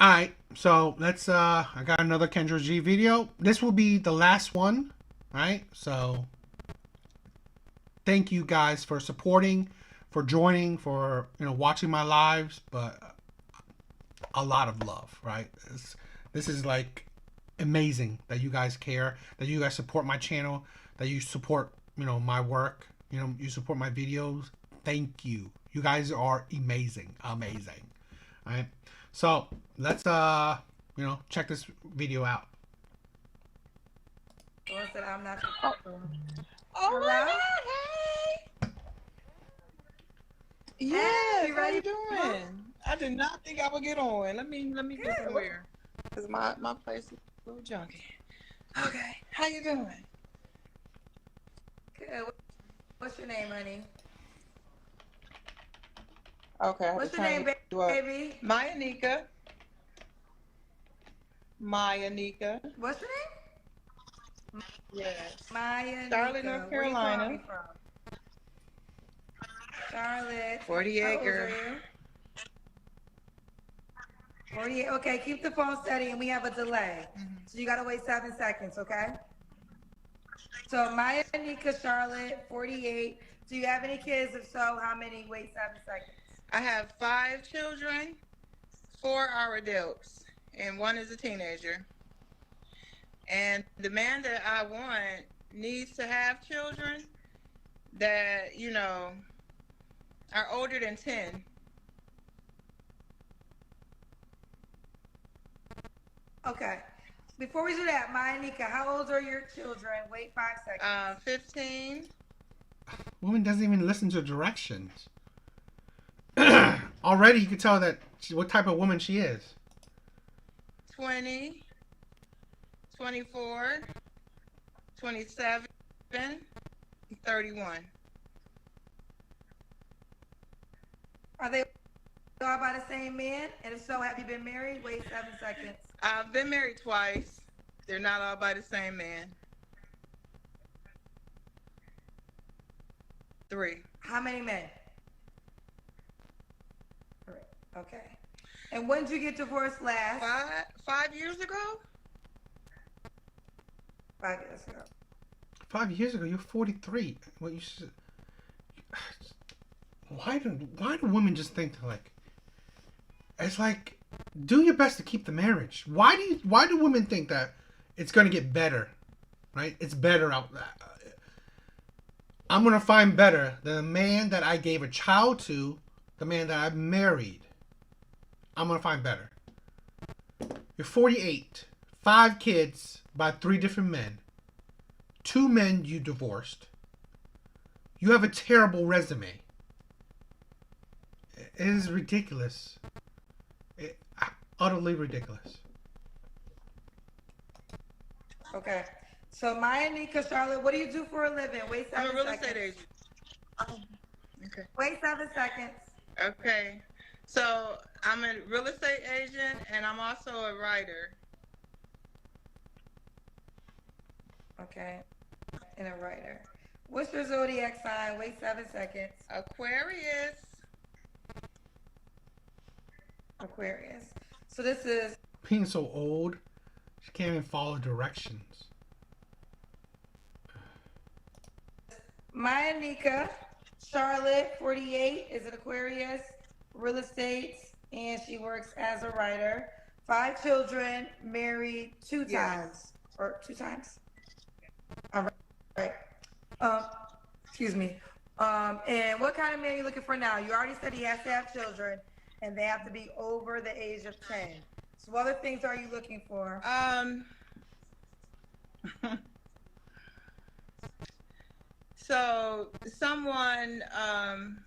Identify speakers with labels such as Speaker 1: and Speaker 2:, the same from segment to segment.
Speaker 1: Alright, so let's I got another Kendra G video. This will be the last one, right? So thank you guys for supporting, for joining, for watching my lives, but a lot of love, right? This is like amazing that you guys care, that you guys support my channel, that you support, my work, you support my videos. Thank you. You guys are amazing, amazing. All right. So let's check this video out.
Speaker 2: Someone said I'm not
Speaker 3: Oh, oh my
Speaker 2: Hello?
Speaker 3: God! Hey,
Speaker 2: Hey,
Speaker 3: yes.
Speaker 2: you
Speaker 3: How
Speaker 2: ready?
Speaker 3: you doing? I did not think I would get on. Let me go
Speaker 2: Good.
Speaker 3: somewhere, cause my place is a little junky. Okay, how you doing?
Speaker 2: Good. What's your name, honey?
Speaker 3: Okay, I have
Speaker 2: What's
Speaker 3: to
Speaker 2: your name,
Speaker 3: turn you up.
Speaker 2: baby?
Speaker 3: Maya Nika. Maya Nika.
Speaker 2: What's your name?
Speaker 3: Yes.
Speaker 2: Maya
Speaker 3: Charlotte,
Speaker 2: Nika.
Speaker 3: North
Speaker 2: Where you calling
Speaker 3: Carolina.
Speaker 2: me from? Charlotte.
Speaker 3: 40
Speaker 2: How old are
Speaker 3: acre.
Speaker 2: you? 48. Okay, keep the phone steady and we have a delay. So you gotta wait 7 seconds, okay? So Maya Nika, Charlotte, 48. Do you have any kids? If so, how many? Wait 7 seconds.
Speaker 3: I have 5 children. 4 are adults, and 1 is a teenager. And the man that I want needs to have children that, are older than 10.
Speaker 2: Okay. Before we do that, Maya Nika, how old are your children? Wait 5 seconds.
Speaker 3: 15,
Speaker 1: Woman doesn't even listen to directions. Already you can tell what type of woman she is.
Speaker 3: 20, 24, 27, 31.
Speaker 2: Are they all by the same man? And if so, have you been married? Wait 7 seconds.
Speaker 3: I've been married twice. They're not all by the same man. 3.
Speaker 2: How many men? 3. Okay. And when did you get divorced last?
Speaker 3: 5 years ago?
Speaker 2: 5 years ago.
Speaker 1: 5 years ago, you're 43. What you should? Why do women just think it's like, do your best to keep the marriage? Why do women think that it's gonna get better, right? It's better out there. I'm gonna find better than the man that I gave a child to, the man that I married. I'm gonna find better. You're 48, 5 kids by 3 different men, 2 men you divorced. You have a terrible resume. It is ridiculous. Utterly ridiculous.
Speaker 2: Okay. So Maya Nika, Charlotte, what do you do for a living? Wait 7
Speaker 3: I'm a real
Speaker 2: seconds.
Speaker 3: estate agent. Oh, okay.
Speaker 2: Wait 7 seconds.
Speaker 3: Okay. So I'm a real estate agent and I'm also a writer.
Speaker 2: Okay. And a writer. What's your zodiac sign? Wait 7 seconds.
Speaker 3: Aquarius.
Speaker 2: Aquarius. So this is
Speaker 1: Being so old, she can't even follow directions.
Speaker 2: Maya Nika, Charlotte, 48, is an Aquarius, real estate, and she works as a writer. 5 children, married 2
Speaker 3: Yes.
Speaker 2: times. Or 2 times? All right. Excuse me. And what kind of man are you looking for now? You already said he has to have children, and they have to be over the age of 10. So what other things are you looking for?
Speaker 3: So someone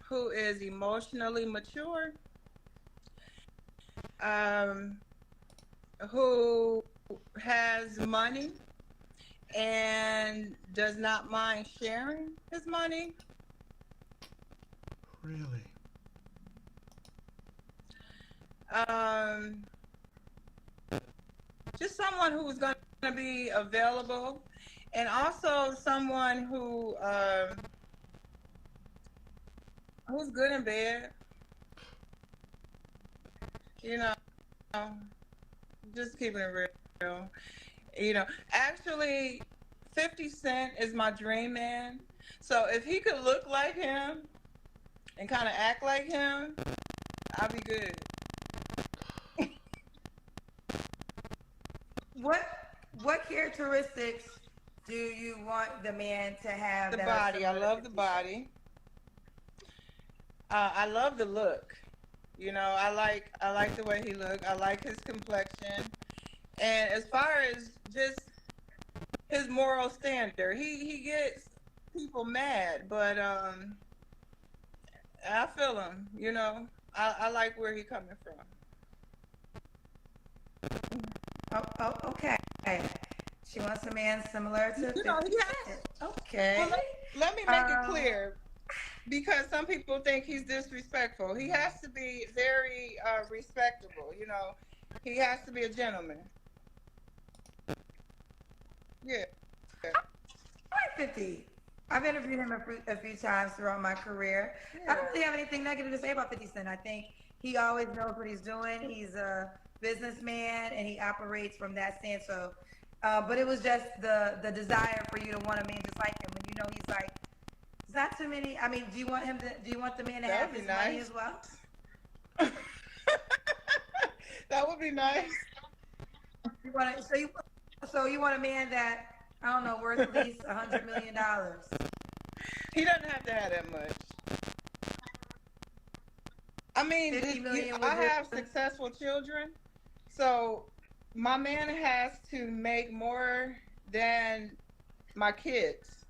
Speaker 3: who is emotionally mature, who has money and does not mind sharing his money.
Speaker 1: Really?
Speaker 3: Just someone who's going to be available, and also someone who's good in bed. Just keeping it real. Actually, 50 Cent is my dream man. So if he could look like him and kind of act like him, I'll be good.
Speaker 2: What what characteristics do you want the man to have
Speaker 3: The
Speaker 2: that are
Speaker 3: body, I
Speaker 2: similar to
Speaker 3: love the
Speaker 2: 50 Cent?
Speaker 3: body. I love the look. I like the way he look. I like his complexion. And as far as just his moral standard, he gets people mad, but I feel him. I like where he coming from.
Speaker 2: Okay. She wants a man similar to 50
Speaker 3: He has.
Speaker 2: Cent. Okay.
Speaker 3: Well, let me make it
Speaker 2: Um,
Speaker 3: clear, because some people think he's disrespectful. He has to be very respectable. He has to be a gentleman. Yeah.
Speaker 2: I like 50. I've interviewed him a few times throughout my career. I don't
Speaker 3: Yeah.
Speaker 2: really have anything negative to say about 50 Cent. I think he always knows what he's doing. He's a businessman and he operates from that stance. So, but it was just the desire for you to want a man just like him. When you know he's like, it's not too many. I mean, do you want the man to
Speaker 3: That
Speaker 2: have
Speaker 3: would
Speaker 2: his
Speaker 3: be
Speaker 2: money
Speaker 3: nice.
Speaker 2: as well?
Speaker 3: That would be nice.
Speaker 2: You want to, so you want a man that, I don't know, worth at least $100 million.
Speaker 3: He doesn't have to have that much. I mean,
Speaker 2: 50 million
Speaker 3: I
Speaker 2: would do
Speaker 3: have
Speaker 2: it.
Speaker 3: successful children, so my man has to make more than my kids,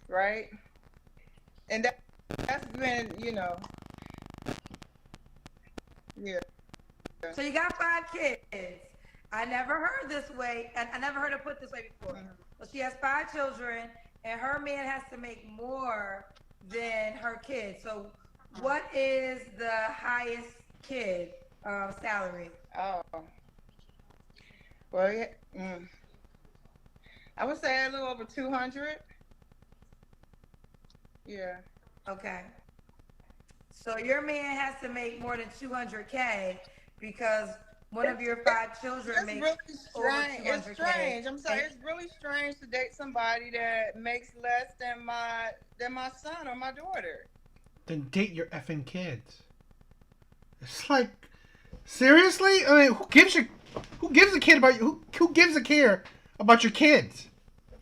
Speaker 3: right? And that's been, yeah.
Speaker 2: So you got 5 kids. I never heard this way, and I never heard it put this way before.
Speaker 3: Mhm.
Speaker 2: So she has 5 children, and her man has to make more than her kids. So what is the highest kid salary?
Speaker 3: Oh, well, yeah. I would say a little over 200. Yeah.
Speaker 2: Okay. So your man has to make more than 200K because one of your 5 children
Speaker 3: It's
Speaker 2: makes
Speaker 3: really
Speaker 2: over
Speaker 3: strange. It's
Speaker 2: 200K.
Speaker 3: strange. I'm sorry. It's really strange to date somebody that makes less than my son or my daughter.
Speaker 1: Then date your effing kids. It's like, seriously? I mean, who gives a kid about you? Who gives a care about your kids?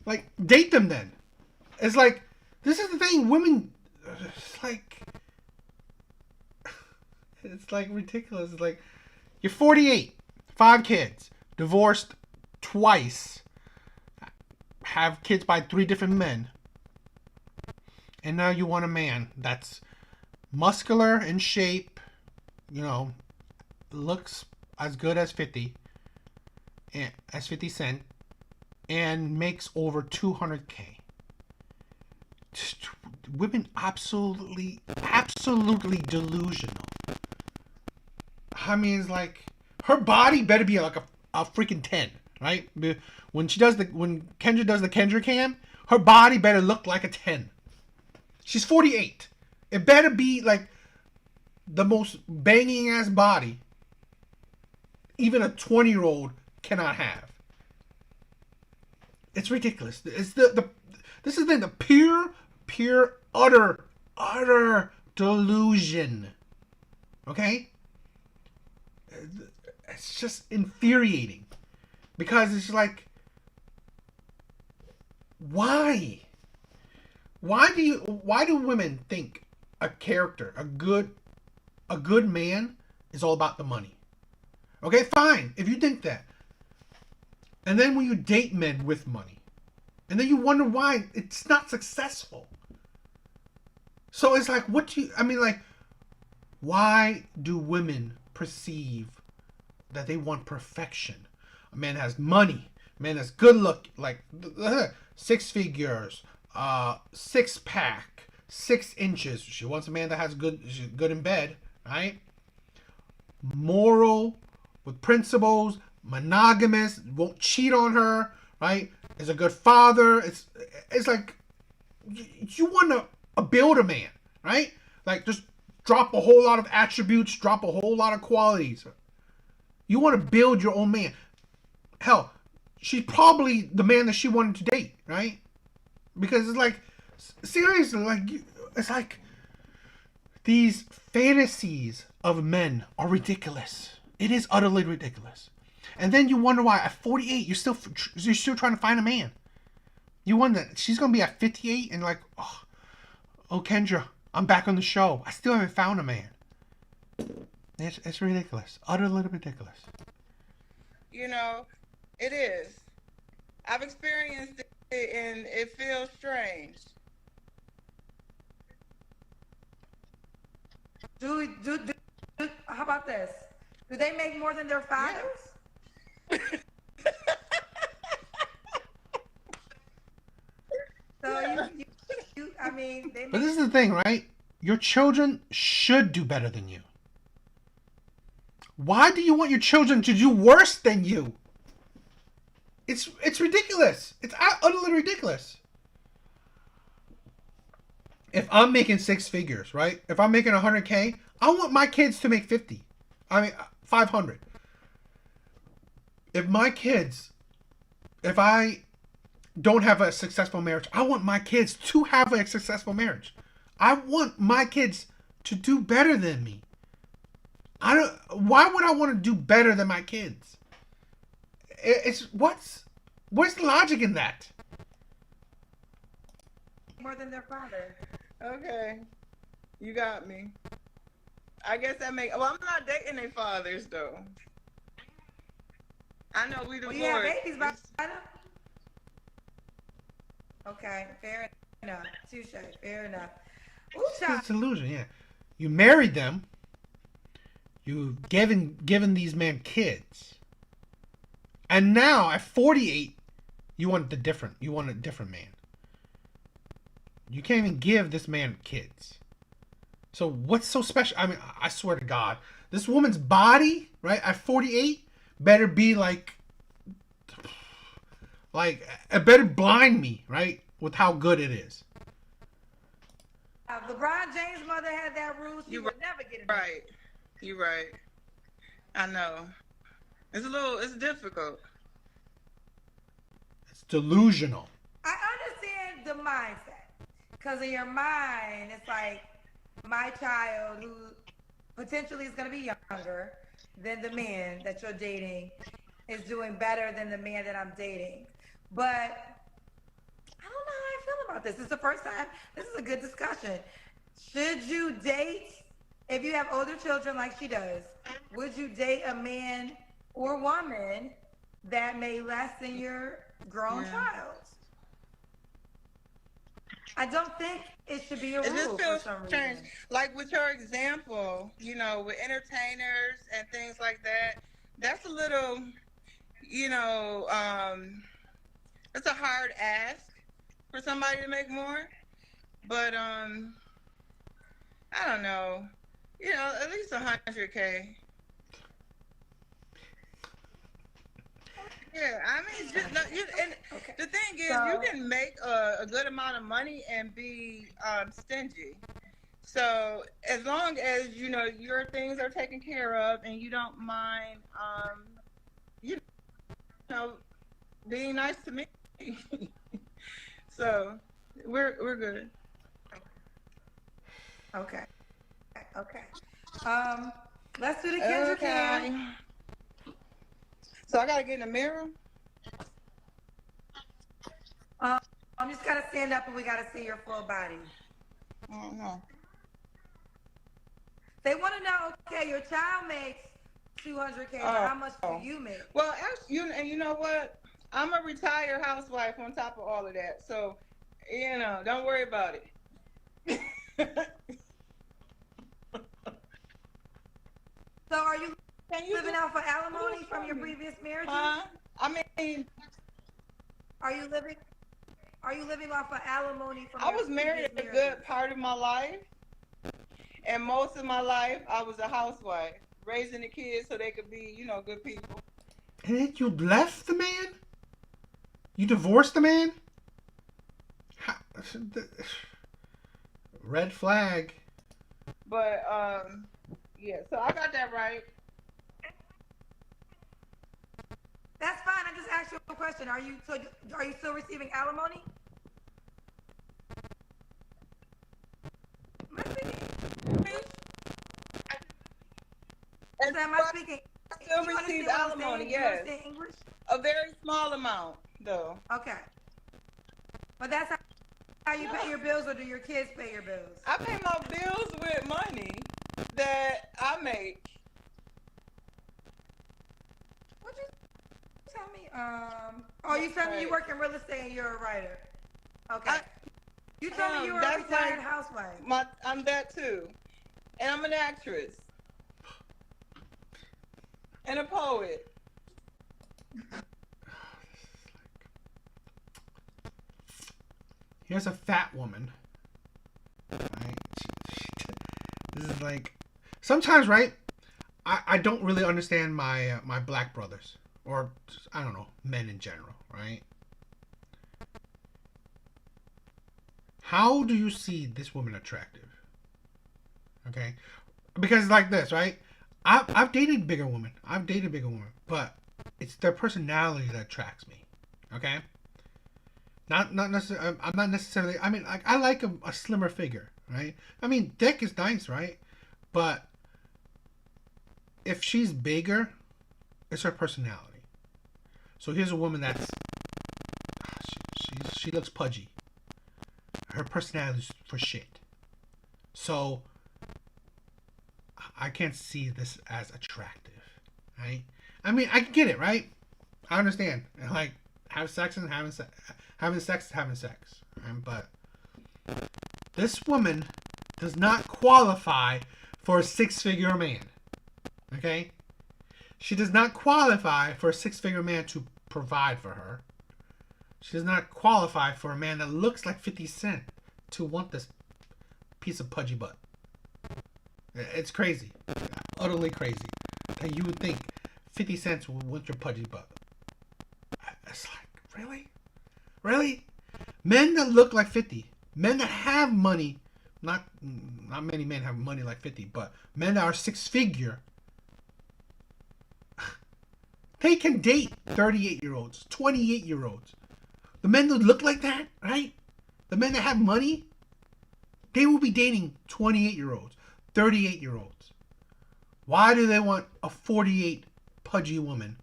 Speaker 1: Like, date them then. It's like, this is the thing. Women, it's like ridiculous. It's like, you're 48, 5 kids, divorced twice, have kids by 3 different men, and now you want a man that's muscular in shape, looks as good as 50 Cent, and makes over 200K. Just, women absolutely delusional. I mean, it's like, her body better be like a freaking 10, right? When Kendra does the Kendra cam, her body better look like a 10. She's 48. It better be like the most banging ass body even a 20-year-old cannot have. It's ridiculous. It's this is the pure utter delusion. Okay? It's just infuriating because it's like, why do women think a character, a good man is all about the money? Okay, fine, if you think that. And then when you date men with money, and then you wonder why it's not successful. So it's like, why do women perceive that they want perfection? A man has money, a man has good look, like 6 figures, 6-pack, 6 inches. She wants a man that has good in bed, right? Moral, with principles, monogamous, won't cheat on her, right? Is a good father. It's like, you want to build a man, right? Like, just drop a whole lot of attributes, drop a whole lot of qualities. You want to build your own man. hell, she's probably the man that she wanted to date, right? Because it's like, seriously, like, it's like these fantasies of men are ridiculous. It is utterly ridiculous. And then you wonder why at 48 you're still trying to find a man. You wonder she's gonna be at 58 and like, oh Kendra, I'm back on the show. I still haven't found a man. It's ridiculous, utterly ridiculous.
Speaker 3: You know, it is. I've experienced it, and it feels strange.
Speaker 2: How about this? Do they make more than their fathers? So I mean, they.
Speaker 1: But this is the thing, right? Your children should do better than you. Why do you want your children to do worse than you? It's ridiculous. It's utterly ridiculous. If I'm making 6 figures, right? If I'm making 100K, I want my kids to make 50. I mean, 500. If I don't have a successful marriage, I want my kids to have a successful marriage. I want my kids to do better than me. Why would I want to do better than my kids? What's the logic in that?
Speaker 2: More than their father.
Speaker 3: Okay, you got me. I guess that make. Well, I'm not dating their fathers though. I know we divorced.
Speaker 2: Well, you have babies by them. Okay, fair enough. Touche. Fair enough. Ooh,
Speaker 1: It's an illusion, yeah. You married them. You've given these men kids. And now at 48, you want a different man. You can't even give this man kids. So what's so special? I mean, I swear to God, this woman's body, right, at 48, better be like it better blind me, right, with how good it is.
Speaker 2: LeBron James' mother had that rule. She would never get it.
Speaker 3: Right. You're right. I know. It's difficult.
Speaker 1: It's delusional.
Speaker 2: I understand the mindset. Because in your mind, it's like my child who potentially is going to be younger than the man that you're dating is doing better than the man that I'm dating. But I don't know how I feel about this. This is the first time. This is a good discussion. Should you date, if you have older children like she does, would you date a man or woman that may less than your grown child? I don't think it should be a rule.
Speaker 3: It just feels
Speaker 2: for some
Speaker 3: strange.
Speaker 2: reason.
Speaker 3: Like with your example, you know, with entertainers and things like that, that's a little, you know, it's a hard ask for somebody to make more. But I don't know. You know, at least 100K. Yeah, I mean, just,
Speaker 2: Okay.
Speaker 3: the thing is,
Speaker 2: So-
Speaker 3: you can make a good amount of money and be stingy. So as long as you know your things are taken care of and you don't mind, you know, being nice to me. So we're good.
Speaker 2: Okay. Let's do the Kendra Cam.
Speaker 3: So I gotta get in the mirror.
Speaker 2: I'm just gotta stand up and we gotta see your full body.
Speaker 3: I don't know.
Speaker 2: They want to know. Okay, your child makes 200K. But how much do you make?
Speaker 3: Well, actually, you know what? I'm a retired housewife on top of all of that. So, you know, don't worry about it.
Speaker 2: So are you
Speaker 3: Can you
Speaker 2: living out for alimony from your previous marriages?
Speaker 3: I mean,
Speaker 2: Are you living off of alimony from
Speaker 3: I
Speaker 2: your
Speaker 3: was married a
Speaker 2: previous
Speaker 3: good
Speaker 2: marriages?
Speaker 3: part of my life, and most of my life I was a housewife, raising the kids so they could be, you know, good people.
Speaker 1: And then you left the man? You divorced the man? Red flag.
Speaker 3: But yeah, so I got that right.
Speaker 2: That's fine. I ask you a question. Are you still receiving alimony? Am I speaking English? Am I speaking?
Speaker 3: I still
Speaker 2: You
Speaker 3: receive
Speaker 2: understand what I'm
Speaker 3: alimony,
Speaker 2: saying?
Speaker 3: yes.
Speaker 2: You understand English?
Speaker 3: A very small amount, though.
Speaker 2: Okay. But that's how you pay your bills, or do your kids pay your bills?
Speaker 3: I pay my bills with money that I make.
Speaker 2: What'd you tell me? Oh, you told me you work in real estate and you're a writer. Okay. You told me you were a retired housewife.
Speaker 3: I'm that too. And I'm an actress. And a poet.
Speaker 1: Here's a fat woman. Right? This is like, sometimes, right? I don't really understand my my black brothers, or I don't know, men in general, right? How do you see this woman attractive? Okay, because like this, right? I've dated bigger women. But it's their personality that attracts me. Okay. Not necessarily. I'm not necessarily. I mean, like I like a slimmer figure, right? I mean, dick is nice, right? But if she's bigger, it's her personality. So here's a woman that's she looks pudgy. Her personality's for shit. So I can't see this as attractive, right? I mean, I get it, right? I understand. Like, have sex and having sex, having sex. But this woman does not qualify for a six-figure man. Okay? She does not qualify for a six-figure man to provide for her. She does not qualify for a man that looks like 50 Cent to want this piece of pudgy butt. It's crazy. Utterly crazy. That you would think 50 cents would want your pudgy butt. It's like, really? Really? Men that look like 50. Men that have money. Not many men have money like 50, but men that are six-figure. They can date 38-year-olds, 28-year-olds. The men that look like that, right? The men that have money, they will be dating 28-year-olds, 38-year-olds. Why do they want a 48 pudgy woman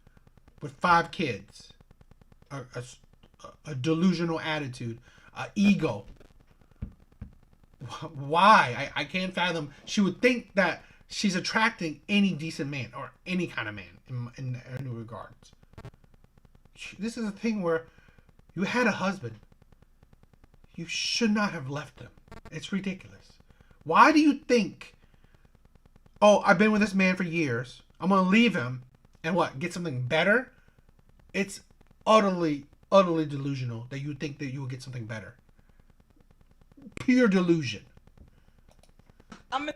Speaker 1: with 5 kids, a delusional attitude, an ego? Why? I can't fathom. She would think that she's attracting any decent man or any kind of man in any regards. This is a thing where you had a husband. You should not have left him. It's ridiculous. Why do you think, oh, I've been with this man for years, I'm going to leave him and what, get something better? It's utterly delusional that you think that you will get something better. Pure delusion.
Speaker 3: I'm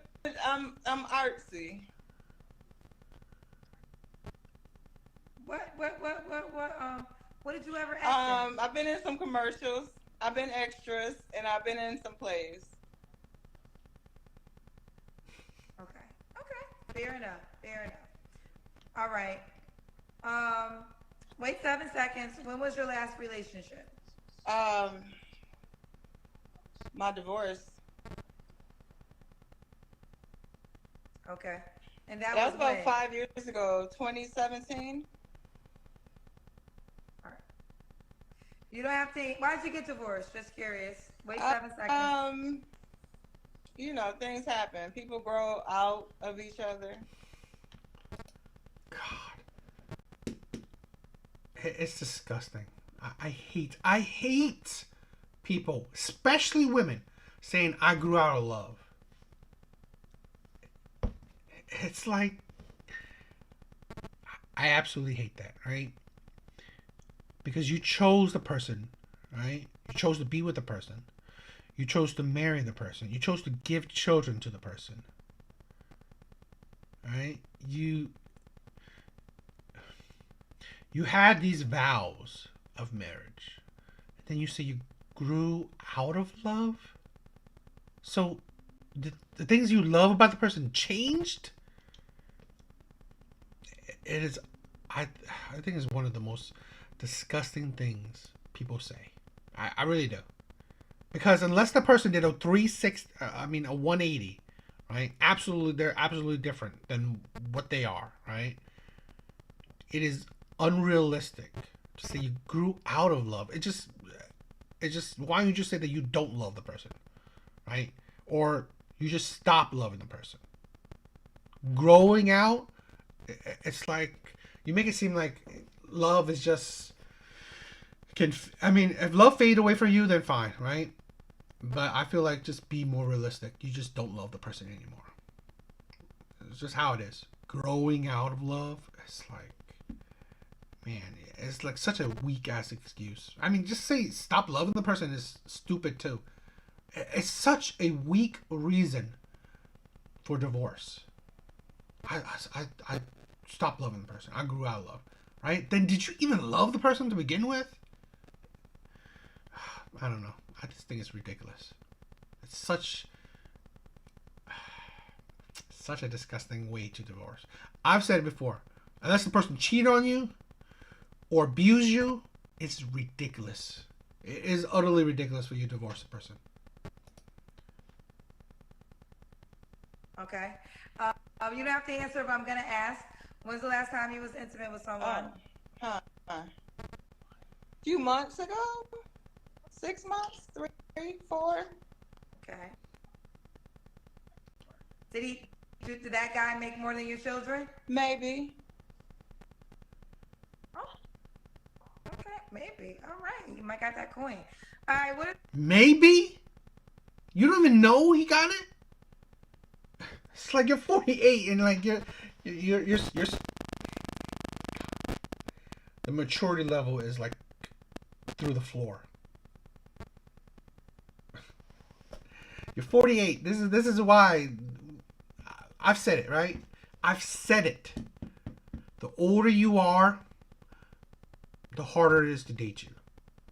Speaker 3: artsy.
Speaker 2: What did you ever ask him?
Speaker 3: I've been in some commercials, I've been extras, and I've been in some plays.
Speaker 2: Okay. Fair enough. All right. Wait 7 seconds. When was your last relationship?
Speaker 3: My divorce.
Speaker 2: Okay. And that
Speaker 3: was about
Speaker 2: when?
Speaker 3: 5 years ago, 2017.
Speaker 2: All right. You don't have to. Why did you get divorced? Just curious. Wait 7 seconds.
Speaker 3: You know, things happen. People grow out of each other.
Speaker 1: God. It's disgusting. I hate people, especially women, saying I grew out of love. It's like, I absolutely hate that, right? Because you chose the person, right? You chose to be with the person. You chose to marry the person. You chose to give children to the person. Right? You had these vows of marriage. Then you say you grew out of love? So the things you love about the person changed? It is, I think it's one of the most disgusting things people say. I really do. Because unless the person did a 360, a 180, right? Absolutely, they're absolutely different than what they are, right? It is unrealistic to say you grew out of love. Why don't you just say that you don't love the person, right? Or you just stop loving the person. Growing out, it's like you make it seem like love is just if love fade away from you, then fine, right? But I feel like just be more realistic. You just don't love the person anymore. It's just how it is. Growing out of love, it's like, man, it's like such a weak ass excuse. I mean, just say stop loving the person is stupid too. It's such a weak reason for divorce. I stopped loving the person. I grew out of love, right? Then did you even love the person to begin with? I don't know. I just think it's ridiculous. It's such a disgusting way to divorce. I've said it before. Unless the person cheated on you or abused you, it's ridiculous. It is utterly ridiculous for you to divorce a person.
Speaker 2: Okay. You don't have to answer if I'm going to ask. When's the last time you was intimate with someone?
Speaker 3: Few months ago? 6 months? 3, 4?
Speaker 2: Okay. Did that guy make more than your children?
Speaker 3: Maybe.
Speaker 2: Oh, okay, maybe. All right, you might got that coin. All right,
Speaker 1: maybe? You don't even know he got it? It's like you're 48 and like you're the maturity level is like through the floor. You're 48. This is why I've said it, right? I've said it. The older you are, the harder it is to date you,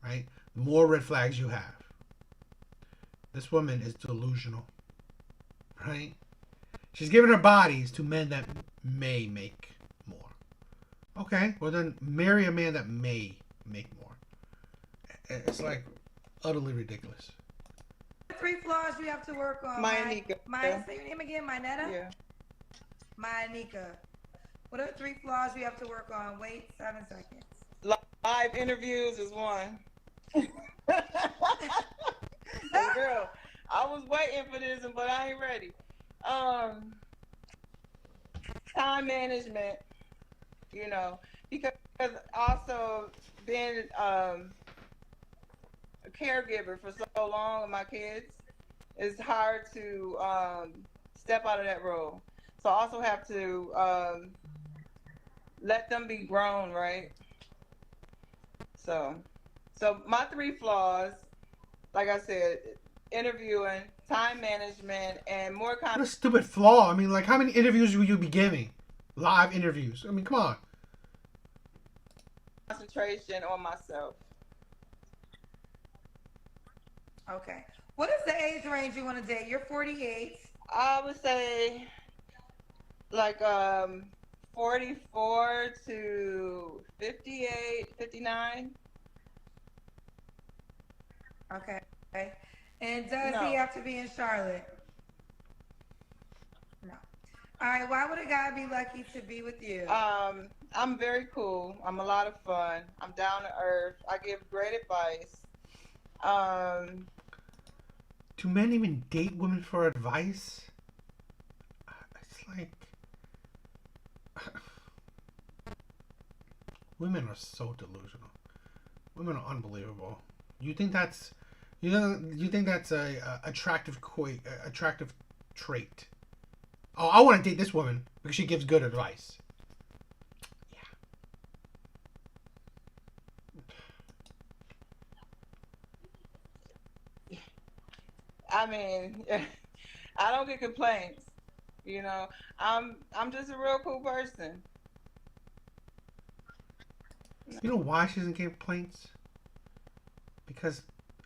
Speaker 1: right? The more red flags you have. This woman is delusional, right? She's giving her bodies to men that may make more. Okay, well then marry a man that may make more. It's like utterly ridiculous.
Speaker 2: 3 flaws you have to work on.
Speaker 3: Mayanika.
Speaker 2: Say your name again, Minetta?
Speaker 3: Yeah.
Speaker 2: Mayanika. What are 3 flaws you have to work on? Wait 7 seconds.
Speaker 3: Live interviews is one. Hey, girl, I was waiting for this, but I ain't ready. Time management, because also being a caregiver for so long of my kids, it's hard to step out of that role. So I also have to let them be grown, right? So my 3 flaws, like I said, interviewing, time management, and more
Speaker 1: What a stupid flaw. I mean, like, how many interviews will you be giving? Live interviews. I mean, come on.
Speaker 3: concentration on myself.
Speaker 2: Okay. What is the age range you want to date? You're 48.
Speaker 3: I would say like 44 to 58, 59.
Speaker 2: Okay. And does
Speaker 3: No.
Speaker 2: he have to be in Charlotte? No. All right. Why would a guy be lucky to be with you?
Speaker 3: I'm very cool. I'm a lot of fun. I'm down to earth. I give great advice.
Speaker 1: Do men even date women for advice? It's like women are so delusional. Women are unbelievable. You think that's a attractive trait? Oh, I want to date this woman because she gives good advice.
Speaker 3: I mean, I don't get complaints. I'm just a real cool person.
Speaker 1: You know why she doesn't get complaints? Because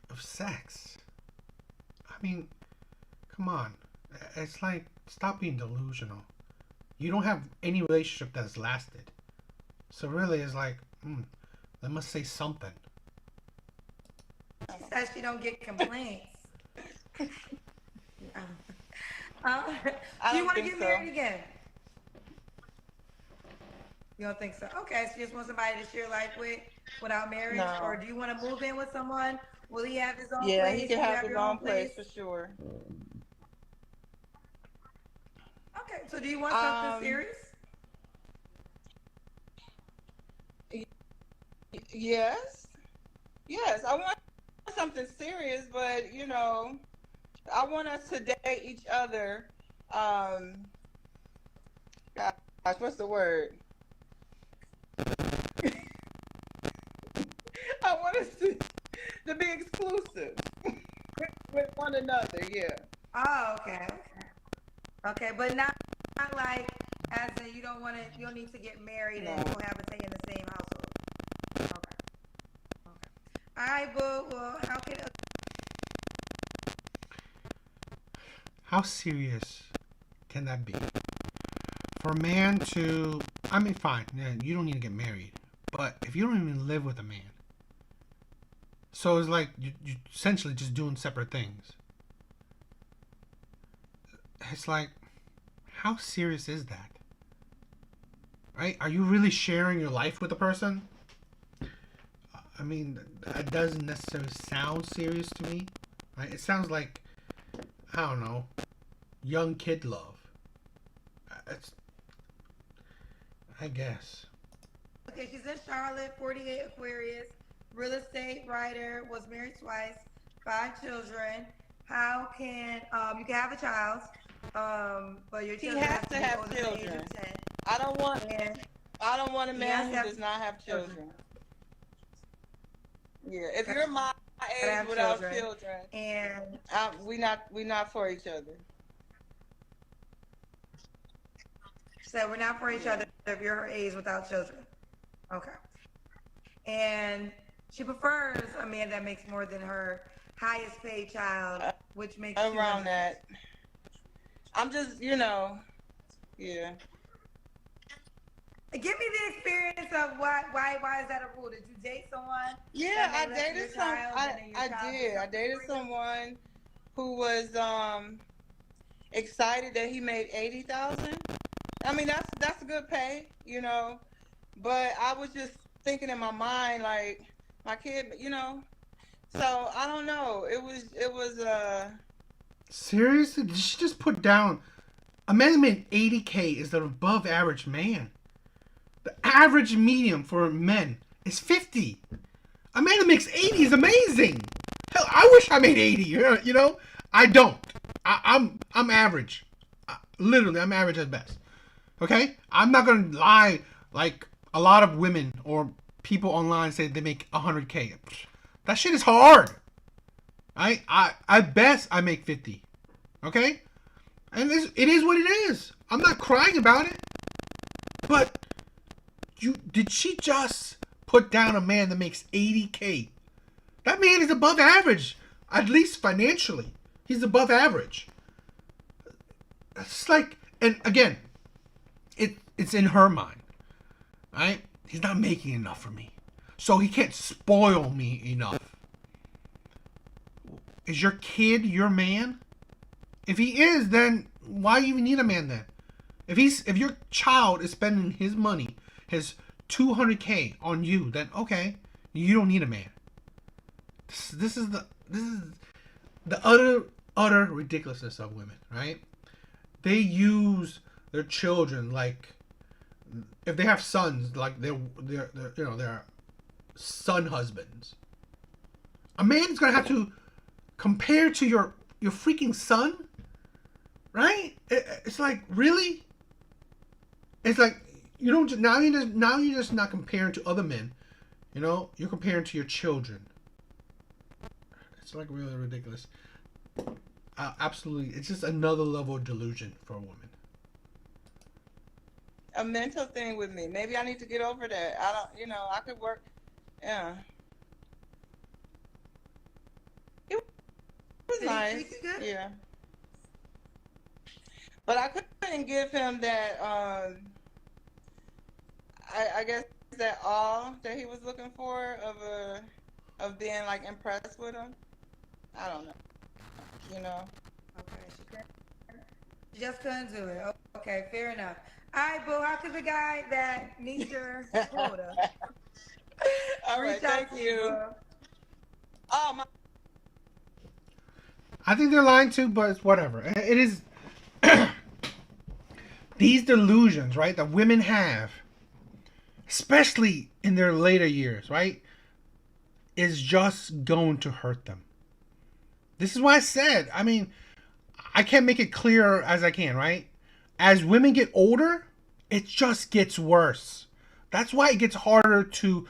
Speaker 1: of sex. I mean, come on. It's like, stop being delusional. You don't have any relationship that's lasted. So really, it's like, That must say something.
Speaker 2: She says she don't get complaints. Uh,
Speaker 3: I
Speaker 2: do you
Speaker 3: don't
Speaker 2: want to
Speaker 3: think
Speaker 2: get
Speaker 3: so.
Speaker 2: married again? You don't think so? Okay, so you just want somebody to share life with without marriage,
Speaker 3: No.
Speaker 2: or do you want to move in with someone? Will he have his own
Speaker 3: Yeah, he
Speaker 2: place?
Speaker 3: can
Speaker 2: You
Speaker 3: have
Speaker 2: have
Speaker 3: his
Speaker 2: your
Speaker 3: own
Speaker 2: own
Speaker 3: place
Speaker 2: place.
Speaker 3: for sure.
Speaker 2: Okay, so do you want something
Speaker 3: Um,
Speaker 2: serious?
Speaker 3: yes, yes, I want something serious, but you know, I want us to date each other. Um, gosh, what's the word? I want us to be exclusive with one another. Yeah.
Speaker 2: Oh, okay, okay, okay, but not like as in you don't want to, you don't need to get married
Speaker 3: No.
Speaker 2: and cohabitate in the same household. Okay, okay. All right, boo. Well, how can
Speaker 1: How serious can that be? For a man to, I mean, fine, yeah, you don't need to get married, but if you don't even live with a man, so it's like you essentially just doing separate things. It's like, how serious is that? Right? Are you really sharing your life with a person? I mean, that doesn't necessarily sound serious to me. Right? It sounds like, I don't know, young kid love. It's, I guess.
Speaker 2: Okay, she's in Charlotte, 48 Aquarius, real estate writer, was married twice, 5 children. How can you can have a child, but your
Speaker 3: He
Speaker 2: children
Speaker 3: has
Speaker 2: have
Speaker 3: to
Speaker 2: to be
Speaker 3: have
Speaker 2: older than the age
Speaker 3: children.
Speaker 2: of 10.
Speaker 3: I don't want.
Speaker 2: And
Speaker 3: I don't want a
Speaker 2: he
Speaker 3: man
Speaker 2: has
Speaker 3: who
Speaker 2: to have
Speaker 3: does not have
Speaker 2: children.
Speaker 3: children. Yeah, if you're my
Speaker 2: Gotta
Speaker 3: age
Speaker 2: have
Speaker 3: without
Speaker 2: children.
Speaker 3: children,
Speaker 2: And
Speaker 3: we not for each other.
Speaker 2: she said we're not for each
Speaker 3: Yeah.
Speaker 2: other if you're her age without children. Okay. And she prefers a man that makes more than her highest paid child, which makes
Speaker 3: Around
Speaker 2: 200.
Speaker 3: that. I'm just, you know, yeah.
Speaker 2: Give me the experience of why is that a rule? Did you date someone?
Speaker 3: Yeah,
Speaker 2: that
Speaker 3: I
Speaker 2: made less than
Speaker 3: dated
Speaker 2: your
Speaker 3: some.
Speaker 2: child, and then your
Speaker 3: I
Speaker 2: child
Speaker 3: did. I
Speaker 2: something
Speaker 3: dated
Speaker 2: for you?
Speaker 3: someone who was excited that he made 80,000. I mean, that's a good pay, you know. But I was just thinking in my mind, like my kid, you know. So I don't know. It was
Speaker 1: Seriously? Did she just put down a man that made 80K is the above average man? The average medium for men is 50. A man that makes 80 is amazing. Hell, I wish I made 80. You know, I don't. I'm average. Literally, I'm average at best. Okay, I'm not gonna lie. Like a lot of women or people online say they make 100K. That shit is hard. At best I make 50. Okay, and it is what it is. I'm not crying about it. But did she just put down a man that makes 80K? That man is above average, at least financially. He's above average. It's like, and again, it's in her mind, right? He's not making enough for me, so he can't spoil me enough. Is your kid your man? If he is, then why even need a man then? If your child is spending his money, his 200K on you, then okay, you don't need a man. This is the utter ridiculousness of women, right? They use their children like, if they have sons, like they're son husbands. A man's gonna have to compare to your freaking son, right? It's like, really? It's like you don't now you're just not comparing to other men, you know. You're comparing to your children. It's like really ridiculous. Absolutely, it's just another level of delusion for a woman.
Speaker 3: a mental thing with me. Maybe I need to get over that. I don't, you know, I could work. Yeah. It was
Speaker 2: Did he
Speaker 3: nice.
Speaker 2: treat you good?
Speaker 3: Yeah. But I couldn't give him that, I guess that all that he was looking for of being like impressed with him? I don't know. You know.
Speaker 2: Okay, she just couldn't do it. Okay, fair enough. All right, boo. How could the guy that needs your quota
Speaker 3: All right,
Speaker 2: reach out
Speaker 3: thank
Speaker 2: to you,
Speaker 3: you.
Speaker 2: boo?
Speaker 3: Oh my.
Speaker 1: I think they're lying too, but it's whatever. It is these delusions, right, that women have, especially in their later years, right, is just going to hurt them. This is why I said, I mean, I can't make it clear as I can, right? As women get older, it just gets worse. That's why it gets harder to,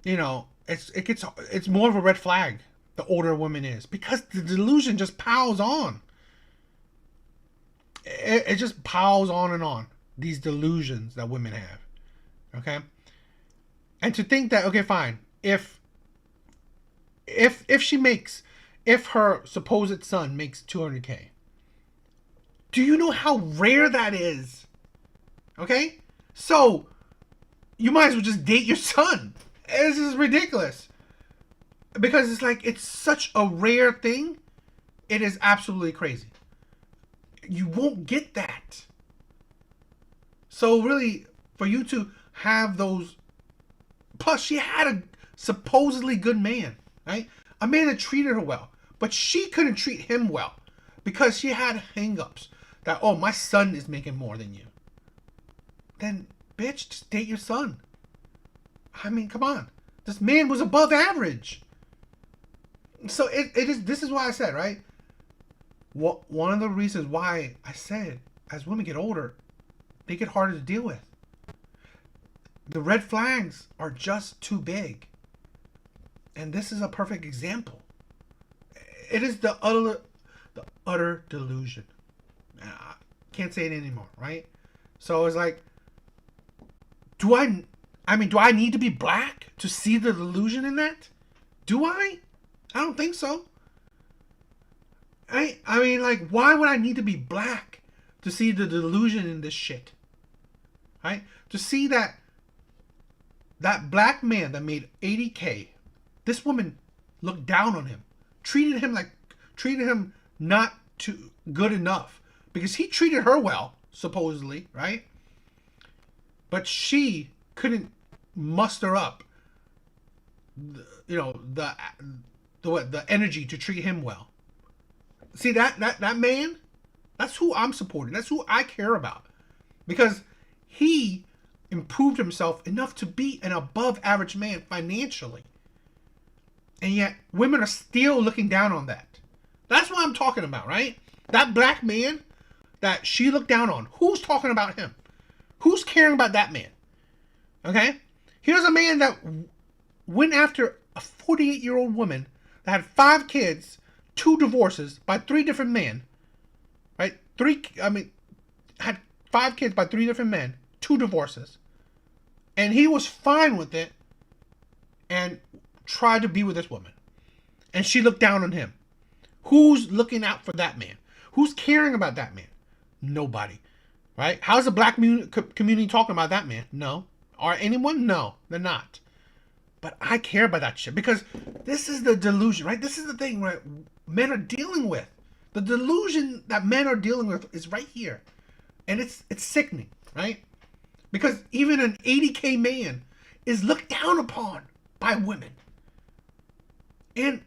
Speaker 1: you know, it's more of a red flag the older a woman is, because the delusion just piles on. It just piles on and on, these delusions that women have. Okay? And to think that, okay, fine, if her supposed son makes 200K, do you know how rare that is? Okay? So you might as well just date your son. This is ridiculous. Because it's like, it's such a rare thing. It is absolutely crazy. You won't get that. So really, for you to have those... Plus, she had a supposedly good man, right? A man that treated her well. But she couldn't treat him well because she had hang-ups. That, oh, my son is making more than you. Then, bitch, just date your son. I mean, come on. This man was above average. So this is why I said, right? One of the reasons why I said, as women get older, they get harder to deal with. The red flags are just too big. And this is a perfect example. It is the utter delusion. I can't say it anymore, right? So it's like, do I need to be black to see the delusion in that? Do I? I don't think so. I mean, like, why would I need to be black to see the delusion in this shit? Right? To see that black man that made 80K, this woman looked down on him, treated him not too good enough, because he treated her well, supposedly, right? But she couldn't muster up, the energy to treat him well. See, that man, that's who I'm supporting. That's who I care about, because he improved himself enough to be an above average man financially. And yet women are still looking down on that. That's what I'm talking about, right? That black man that she looked down on. Who's talking about him? Who's caring about that man? Okay? Here's a man that went after a 48-year-old woman that had 5 kids, 2 divorces by 3 different men. Right? Had 5 kids by 3 different men, 2 divorces. And he was fine with it and tried to be with this woman. And she looked down on him. Who's looking out for that man? Who's caring about that man? Nobody. Right? How's the black community talking about that man? No. Or anyone? No, they're not. But I care about that shit, because this is the delusion, right? This is the thing where men are dealing with. The delusion that men are dealing with is right here. And it's sickening, right? Because even an 80K man is looked down upon by women. And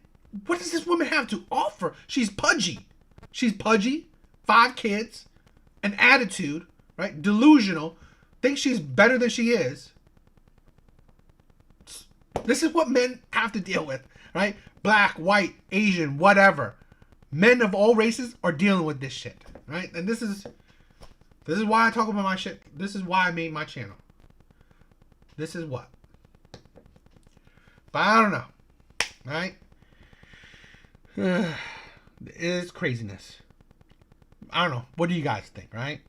Speaker 1: what does this woman have to offer? She's pudgy. 5 kids, an attitude, right? Delusional, thinks she's better than she is. This is what men have to deal with, right? Black, white, Asian, whatever. Men of all races are dealing with this shit, right? And this is why I talk about my shit. This is why I made my channel. This is what. But I don't know, right? It is craziness. I don't know. What do you guys think, right?